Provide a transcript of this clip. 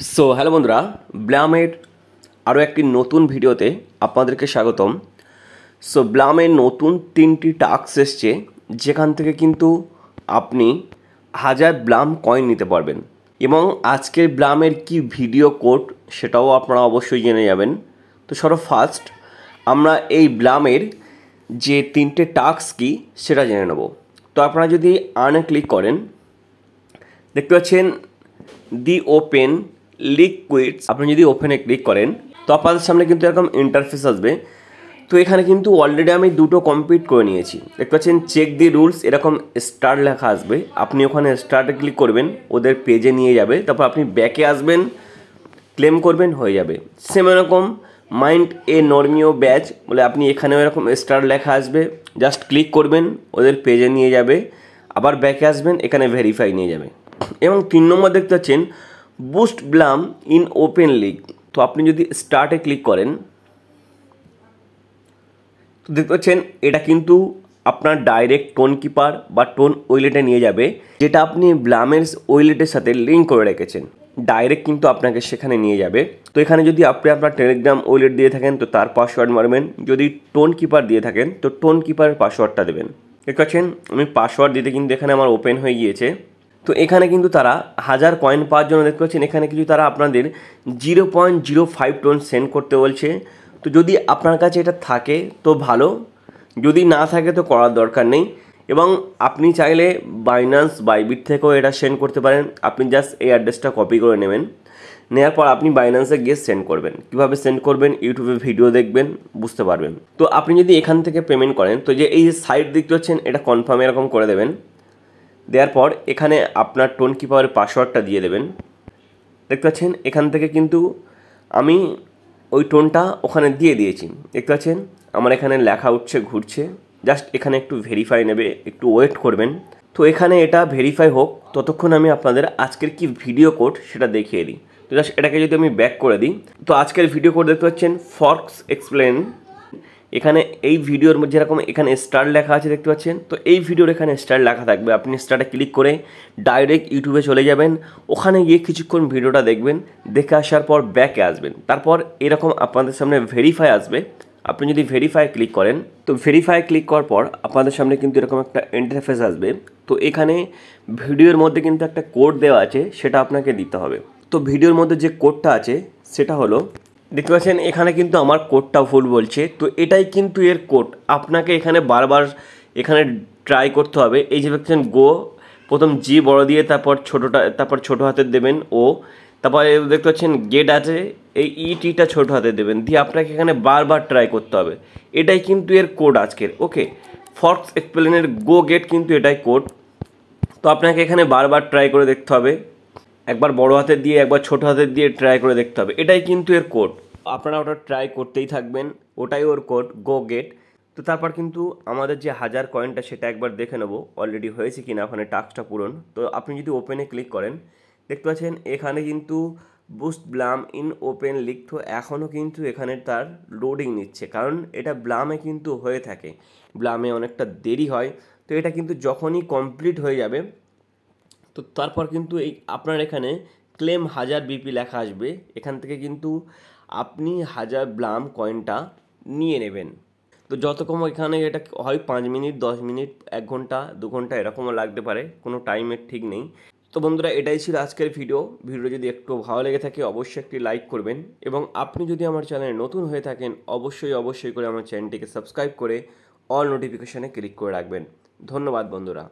So hello বন্ধুরা, ব্লামের আরও একটি নতুন ভিডিওতে আপনাদেরকে স্বাগতম। সো ব্লামের নতুন 3টি টাস্ক এসছে, যেখান থেকে কিন্তু আপনি 1000 ব্লাম কয়েন নিতে পারবেন। এবং আজকের ব্লামের কি ভিডিও কোড সেটাও আপনারা অবশ্যই জেনে যাবেন। তো ফার্স্ট আমরা এই ব্লামের যে 3টে টাস্ক কি সেটা জেনে নেব। তো আপনারা যদি আর্নে ক্লিক করেন, দেখতে পাচ্ছেন দি ওপেন লিকুইডস। আপনি যদি ওপেনে ক্লিক করেন তো আপনাদের সামনে কিন্তু এরকম ইন্টারফেস আসবে। তো এখানে কিন্তু অলরেডি আমি দুটো কমপ্লিট করে নিয়েছি। দেখতে পাচ্ছেন চেক দি রুলস, এরকম স্টার্ট লেখা আসবে। আপনি ওখানে স্টার্টে ক্লিক করবেন, ওদের পেজে নিয়ে যাবে। তারপর আপনি ব্যাকে আসবেন, ক্লেম করবেন, হয়ে যাবে। সেম এরকম মাইন্ড এ নর্মীয় ব্যাচ বলে আপনি এখানেও এরকম স্টার লেখা আসবে, জাস্ট ক্লিক করবেন, ওদের পেজে নিয়ে যাবে। আবার ব্যাকে আসবেন, এখানে ভেরিফাই নিয়ে যাবে। এবং 3 নম্বর দেখতে পাচ্ছেন boost Blum in open league. তো আপনি যদি স্টার্টে ক্লিক করেন তো দেখতে পাচ্ছেন এটা কিন্তু আপনার ডাইরেক্ট টোন কিপার বা টোন ওয়েলেটে নিয়ে যাবে, যেটা আপনি ব্লামের ওয়েলেটের সাথে লিঙ্ক করে রেখেছেন। ডাইরেক্ট কিন্তু আপনাকে সেখানে নিয়ে যাবে। তো এখানে যদি আপনি আপনার টেলিগ্রাম ওয়েলেট দিয়ে থাকেন তো তার পাসওয়ার্ড মারবেন, যদি টোন কিপার দিয়ে থাকেন তো টোন কিপারের পাসওয়ার্ডটা দেবেন। দেখতে পাচ্ছেন আমি পাসওয়ার্ড দিতে কিন্তু এখানে আমার ওপেন হয়ে গিয়েছে। তো এখানে কিন্তু তারা 1000 কয়েন পাওয়ার জন্য দেখতে পাচ্ছেন এখানে কিন্তু তারা আপনাদের 0.05 টোন সেন্ড করতে বলছে। তো যদি আপনার কাছে এটা থাকে তো ভালো, যদি না থাকে তো করার দরকার নেই। এবং আপনি চাইলে বাইন্যান্স বাইবিট থেকেও এটা সেন্ড করতে পারেন। আপনি জাস্ট এই অ্যাড্রেসটা কপি করে নেবেন, নেওয়ার পর আপনি বাইন্যান্সে গিয়ে সেন্ড করবেন। কীভাবে সেন্ড করবেন ইউটিউবে ভিডিও দেখবেন, বুঝতে পারবেন। তো আপনি যদি এখান থেকে পেমেন্ট করেন তো যে এই যে সাইট দেখতে পাচ্ছেন এটা কনফার্ম এরকম করে দেবেন। দেওয়ার পর এখানে আপনার টোন কিপারের পাসওয়ার্ডটা দিয়ে দেবেন। দেখতে পাচ্ছেন এখান থেকে কিন্তু আমি ওই টোনটা ওখানে দিয়ে দিয়েছি। দেখতে পাচ্ছেন আমার এখানে লেখা উঠছে, ঘুরছে। জাস্ট এখানে একটু ভেরিফাই নেবে, একটু ওয়েট করবেন। তো এখানে এটা ভেরিফাই হোক, ততক্ষণ আমি আপনাদের আজকের কি ভিডিও কোড সেটা দেখিয়ে দিই। তো জাস্ট এটাকে যদি আমি ব্যাক করে দিই তো আজকের ভিডিও কোড দেখতে পাচ্ছেন ফর্কস এক্সপ্লেন। এখানে এই ভিডিওর মধ্যে যেরকম এখানে স্টার লেখা আছে দেখতে পাচ্ছেন, তো এই ভিডিওর এখানে স্টার লেখা থাকবে। আপনি স্টারে ক্লিক করে ডাইরেক্ট ইউটিউবে চলে যাবেন, ওখানে গিয়ে কিছুক্ষণ ভিডিওটা দেখবেন, দেখে আসার পর ব্যাকে আসবেন। তারপর এরকম আপনাদের সামনে ভেরিফাই আসবে। আপনি যদি ভেরিফাই ক্লিক করেন তো ভেরিফাই ক্লিক করার পর আপনাদের সামনে কিন্তু এরকম একটা ইন্টারফেস আসবে। তো এখানে ভিডিওর মধ্যে কিন্তু একটা কোড দেওয়া আছে, সেটা আপনাকে দিতে হবে। তো ভিডিওর মধ্যে যে কোডটা আছে সেটা হলো, দেখতে পাচ্ছেন এখানে কিন্তু আমার কোডটা ভুল বলছে। তো এটাই কিন্তু এর কোড, আপনাকে এখানে বারবার এখানে ট্রাই করতে হবে। এই যে দেখছেন গো, প্রথম জি বড় দিয়ে তারপর ছোটোটা, তারপর ছোটো হাতের দেবেন ও, তারপর দেখতে পাচ্ছেন গেট আছে, এই ইটিটা ছোটো হাতে দেবেন, দিয়ে আপনাকে এখানে বারবার ট্রাই করতে হবে। এটাই কিন্তু এর কোড আজকের। ওকে, ফর্কস এক্সপ্লেনের গো গেট কিন্তু এটাই কোড। তো আপনাকে এখানে বারবার ট্রাই করে দেখতে হবে, একবার বড় হাতের দিয়ে একবার ছোটো হাতের দিয়ে ট্রাই করে দেখতে হবে। এটাই কিন্তু এর কোড, আপনারা ওটা ট্রাই করতেই থাকবেন, ওটাই ওর কোড গো গেট। তো তারপর কিন্তু আমাদের যে 1000 কয়েনটা সেটা একবার দেখে নেবো অলরেডি হয়েছে কিনা ওখানে টাস্কটা পূরণ। তো আপনি যদি ওপেনে ক্লিক করেন দেখতে পাচ্ছেন এখানে কিন্তু boost Blum in open league. তো এখনও কিন্তু এখানে তার লোডিং নিচ্ছে, কারণ এটা ব্লামে কিন্তু হয়ে থাকে, ব্লামে অনেকটা দেরি হয়। তো এটা কিন্তু যখনই কমপ্লিট হয়ে যাবে তো তারপর কিন্তু এই আপনার এখানে ক্লেম 1000 বিপি লেখা আসবে। এখান থেকে কিন্তু আপনি 1000 ব্লাম কয়েনটা নিয়ে নেবেন। তো যতক্ষণ এখানে এটা হয় 5 মিনিট, 10 মিনিট, 1 ঘন্টা, 2 ঘন্টা এরকমও লাগতে পারে, কোনো টাইমের ঠিক নেই। তো বন্ধুরা এটাই ছিল আজকের ভিডিও। যদি একটু ভালো লেগে থাকে অবশ্যই একটি লাইক করবেন, এবং আপনি যদি আমার চ্যানেলে নতুন হয়ে থাকেন অবশ্যই করে আমার চ্যানেলটিকে সাবস্ক্রাইব করে অল নোটিফিকেশানে ক্লিক করে রাখবেন। ধন্যবাদ বন্ধুরা।